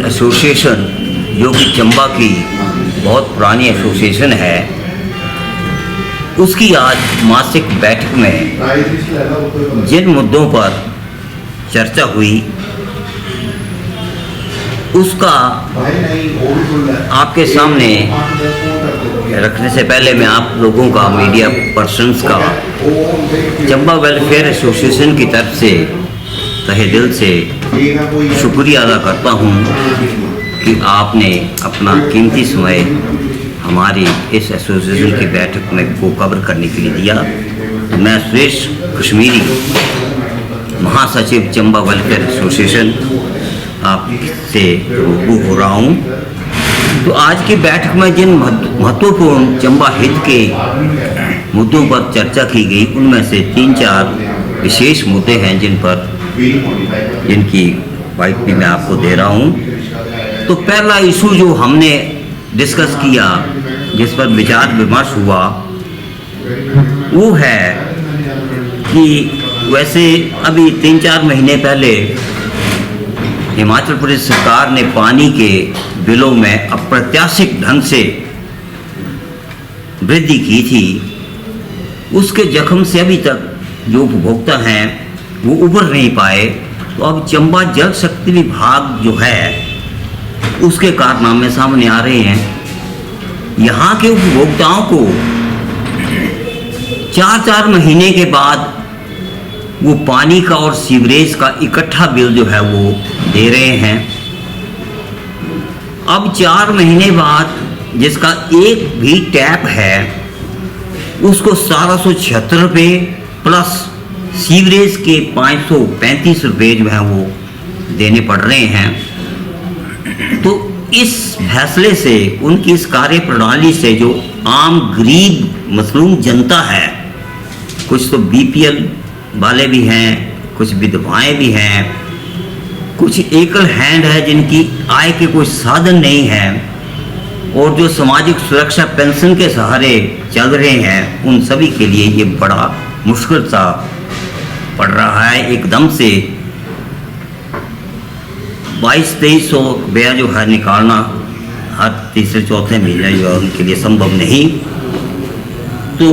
Association जो कि चंबा की बहुत पुरानी एसोसिएशन है, उसकी आज मासिक बैठक में जिन मुद्दों पर चर्चा हुई उसका आपके सामने रखने से पहले मैं आप लोगों का, मीडिया पर्सन्स का, चंबा वेलफेयर एसोसिएशन की तरफ से तहे दिल से शुक्रिया अदा करता हूं कि आपने अपना कीमती समय हमारी इस एसोसिएशन की बैठक में को कवर करने के लिए दिया। तो मैं सुरेश कश्मीरी, महासचिव चंबा वेलफेयर एसोसिएशन, आपसे रूबरू हो रहा हूँ। तो आज की बैठक में जिन महत्वपूर्ण चंबा हित के मुद्दों पर चर्चा की गई, उनमें से 3-4 विशेष मुद्दे हैं जिनकी वाइट भी मैं आपको दे रहा हूँ। तो पहला इशू जो हमने डिस्कस किया, जिस पर विचार विमर्श हुआ, वो है कि वैसे अभी 3-4 महीने पहले हिमाचल प्रदेश सरकार ने पानी के बिलों में अप्रत्याशित ढंग से वृद्धि की थी। उसके जख्म से अभी तक जो उपभोक्ता हैं वो उबर नहीं पाए। तो अब चंबा जल शक्ति विभाग जो है उसके कारनामे सामने आ रहे हैं। यहाँ के उपभोक्ताओं को 4-4 महीने के बाद वो पानी का और सीवरेज का इकट्ठा बिल जो है वो दे रहे हैं। अब 4 महीने बाद जिसका एक भी टैप है उसको 1776 रुपये प्लस सीवरेज के 535 रुपये जो है वो देने पड़ रहे हैं। तो इस फैसले से, उनकी इस कार्य प्रणाली से जो आम गरीब मजलूम जनता है, कुछ तो बीपीएल वाले भी हैं, कुछ विधवाएं भी हैं, कुछ एकल हैंड है जिनकी आय के कोई साधन नहीं है, और जो सामाजिक सुरक्षा पेंशन के सहारे चल रहे हैं, उन सभी के लिए ये बड़ा मुश्किल सा पड़ रहा है। एकदम से 2200-2300 रुपया जो है निकालना हर तीसरे-चौथे महीने जो है उनके लिए संभव नहीं। तो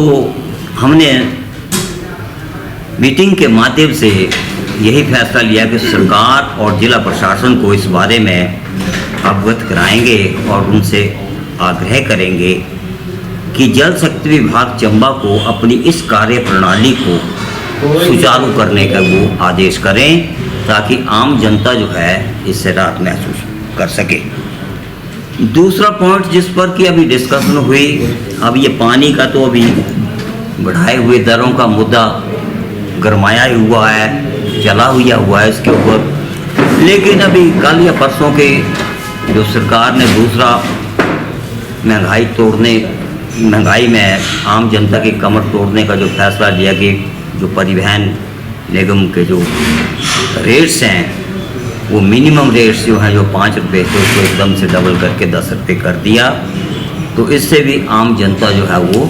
हमने मीटिंग के माध्यम से यही फैसला लिया कि सरकार और जिला प्रशासन को इस बारे में अवगत कराएंगे और उनसे आग्रह करेंगे कि जल शक्ति विभाग चंबा को अपनी इस कार्य प्रणाली को सुचारू करने का वो आदेश करें, ताकि आम जनता जो है इससे राहत महसूस कर सके। दूसरा पॉइंट जिस पर कि अभी डिस्कशन हुई, अब ये पानी का तो अभी बढ़ाए हुए दरों का मुद्दा गरमाया हुआ है, चला हुआ है इसके ऊपर। लेकिन अभी कल या परसों के जो सरकार ने दूसरा महंगाई में आम जनता की कमर तोड़ने का जो फैसला लिया कि जो परिवहन निगम के जो रेट्स हैं वो मिनिमम रेट्स जो हैं जो 5 रुपये थे उसको एकदम से डबल करके 10 रुपये कर दिया। तो इससे भी आम जनता जो है वो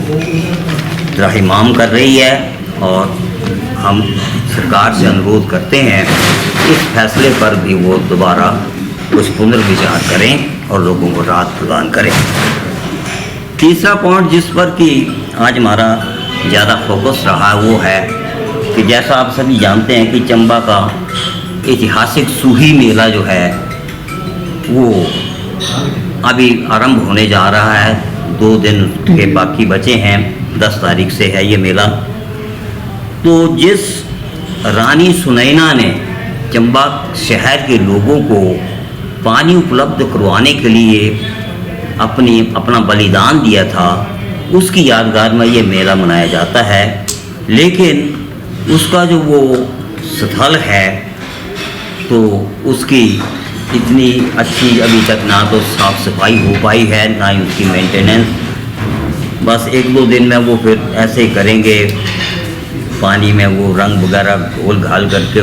त्राहिमाम कर रही है, और हम सरकार से अनुरोध करते हैं इस फैसले पर भी वो दोबारा कुछ पुनर्विचार करें और लोगों को राहत प्रदान करें। तीसरा पॉइंट जिस पर कि आज हमारा ज़्यादा फोकस रहा वो है कि जैसा आप सभी जानते हैं कि चंबा का ऐतिहासिक सूही मेला जो है वो अभी आरंभ होने जा रहा है। 2 दिन के बाकी बचे हैं, 10 तारीख से है ये मेला। तो जिस रानी सुनैना ने चंबा शहर के लोगों को पानी उपलब्ध करवाने के लिए अपना बलिदान दिया था, उसकी यादगार में ये मेला मनाया जाता है। लेकिन उसका जो वो स्थल है तो उसकी इतनी अच्छी अभी तक ना तो साफ़ सफाई हो पाई है, ना ही उसकी मेंटेनेंस। बस 1-2 दिन में वो फिर ऐसे ही करेंगे, पानी में वो रंग वगैरह घोल घाल करके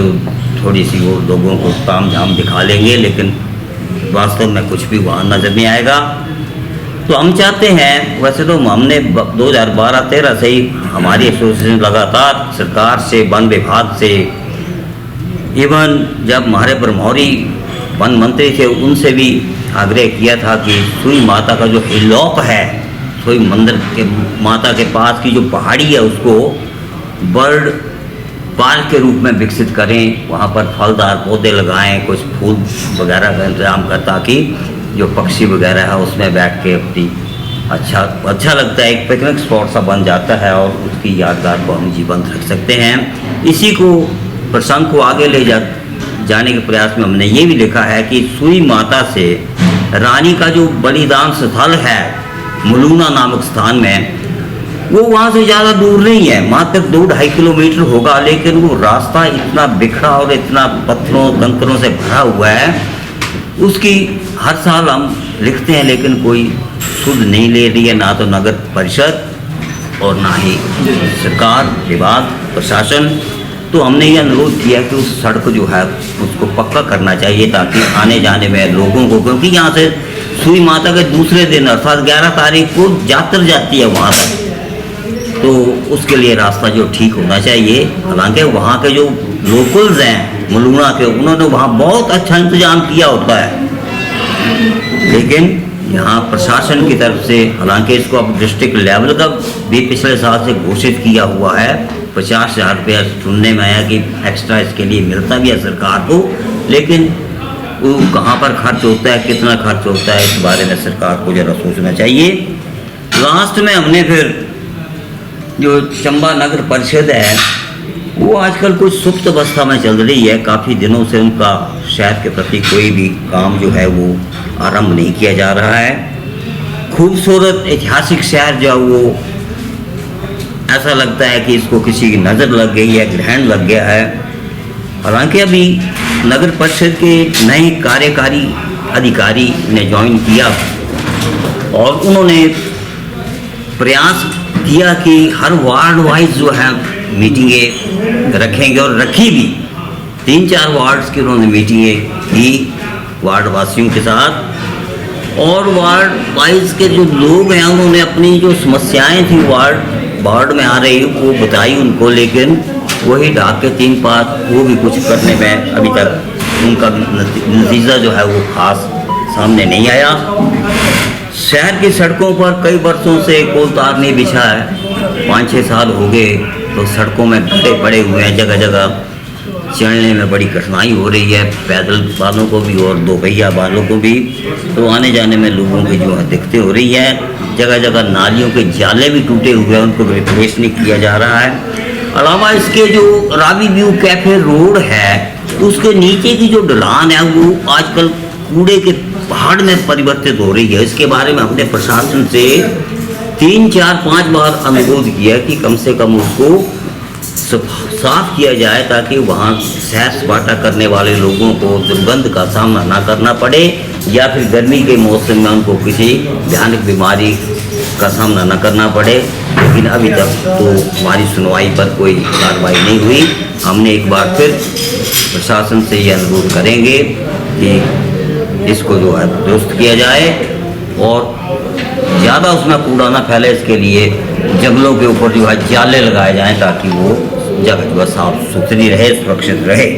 थोड़ी सी वो लोगों को ताम झाम दिखा लेंगे, लेकिन वास्तव में कुछ भी वहाँ नज़र नहीं आएगा। तो हम चाहते हैं, वैसे तो हमने 2012-13 से ही हमारी एसोसिएशन लगातार सरकार से, वन विभाग से, इवन जब हमारे ब्रह्मौरी वन मंत्री थे उनसे भी आग्रह किया था कि सुई माता का जो हिलॉप है, सुई मंदिर के माता के पास की जो पहाड़ी है उसको बर्ड पार्क के रूप में विकसित करें, वहाँ पर फलदार पौधे लगाएं, कुछ फूल वगैरह का इंतजाम कर, ताकि जो पक्षी वगैरह है उसमें बैठ के अपनी अच्छा लगता है, एक पिकनिक स्पॉट सा बन जाता है और उसकी यादगार को हम जीवंत रख सकते हैं। इसी को प्रसंग को आगे ले जाने के प्रयास में हमने ये भी लिखा है कि सुई माता से रानी का जो बलिदान स्थल है मुलुना नामक स्थान में, वो वहाँ से ज़्यादा दूर नहीं है, मात्र 2-2.5 किलोमीटर होगा, लेकिन वो रास्ता इतना बिखरा और इतना पत्थरों कंकरों से भरा हुआ है, उसकी हर साल हम लिखते हैं लेकिन कोई सुध नहीं ले रही है, ना तो नगर परिषद और ना ही सरकार, विभाग, प्रशासन। तो हमने ये अनुरोध किया कि उस सड़क जो है उसको पक्का करना चाहिए, ताकि आने जाने में लोगों को, क्योंकि यहाँ से सुई माता के दूसरे दिन अर्थात 11 तारीख को यात्रा जाती है वहाँ तक, तो उसके लिए रास्ता जो ठीक होना चाहिए। हालांकि वहाँ के जो लोकल्स हैं मुलुना के, उन्होंने वहाँ बहुत अच्छा इंतजाम किया होता है, लेकिन यहाँ प्रशासन की तरफ से, हालांकि इसको अब डिस्ट्रिक्ट लेवल का भी पिछले साल से घोषित किया हुआ है, 50,000 रुपया सुनने में आया कि एक्स्ट्रा इसके लिए मिलता भी है सरकार को, लेकिन वो कहाँ पर खर्च होता है, कितना खर्च होता है, इस बारे में सरकार को ज़रा सोचना चाहिए। लास्ट में हमने फिर जो चंबा नगर परिषद है वो आजकल कुछ सुप्त अवस्था में चल रही है, काफ़ी दिनों से उनका शहर के प्रति कोई भी काम जो है वो आरंभ नहीं किया जा रहा है। खूबसूरत ऐतिहासिक शहर जो वो ऐसा लगता है कि इसको किसी की नज़र लग गई है, ग्रहण लग गया है। हालांकि अभी नगर परिषद के नए कार्यकारी अधिकारी ने ज्वाइन किया और उन्होंने प्रयास किया कि हर वार्ड वाइज जो है मीटिंगें रखेंगे, और रखी भी 3-4 वार्ड्स की उन्होंने मीटिंगें की वार्ड वासियों के साथ, और वार्ड वाइज के जो लोग हैं उन्होंने अपनी जो समस्याएं थी वार्ड में आ रही वो बताई उनको, लेकिन वही ढाक के 3 पात वो भी कुछ करने में अभी तक उनका नतीजा जो है वो खास सामने नहीं आया। शहर की सड़कों पर कई वर्षों से कोई तार नहीं बिछा है, 5-6 साल हो गए, तो सड़कों में गड्ढे पड़े हुए हैं, जगह जगह चलने में बड़ी कठिनाई हो रही है, पैदल वालों को भी और 2 पहिया वालों को भी। तो आने जाने में लोगों की जो है दिक्कतें हो रही है। जगह जगह नालियों के जाले भी टूटे हुए हैं, उनको रिप्लेस नहीं किया जा रहा है। अलावा इसके जो रावी व्यू कैफे रोड है उसके नीचे की जो ढलान है वो आजकल कूड़े के पहाड़ में परिवर्तित हो रही है। इसके बारे में हमने प्रशासन से 3-4-5 बार अनुरोध किया कि कम से कम उसको साफ किया जाए, ताकि वहाँ सैर सपाटा करने वाले लोगों को दुर्गंध का सामना ना करना पड़े, या फिर गर्मी के मौसम में उनको किसी भयानक बीमारी का सामना न करना पड़े। लेकिन अभी तक तो हमारी सुनवाई पर कोई कार्रवाई नहीं हुई। हमने एक बार फिर प्रशासन से ये अनुरोध करेंगे कि इसको जो है दुरुस्त किया जाए और ज़्यादा उसमें कूड़ा ना फैले, इसके लिए जंगलों के ऊपर जो है जाले लगाए जाएं, ताकि वो जगह साफ सुथरी रहे, सुरक्षित रहे।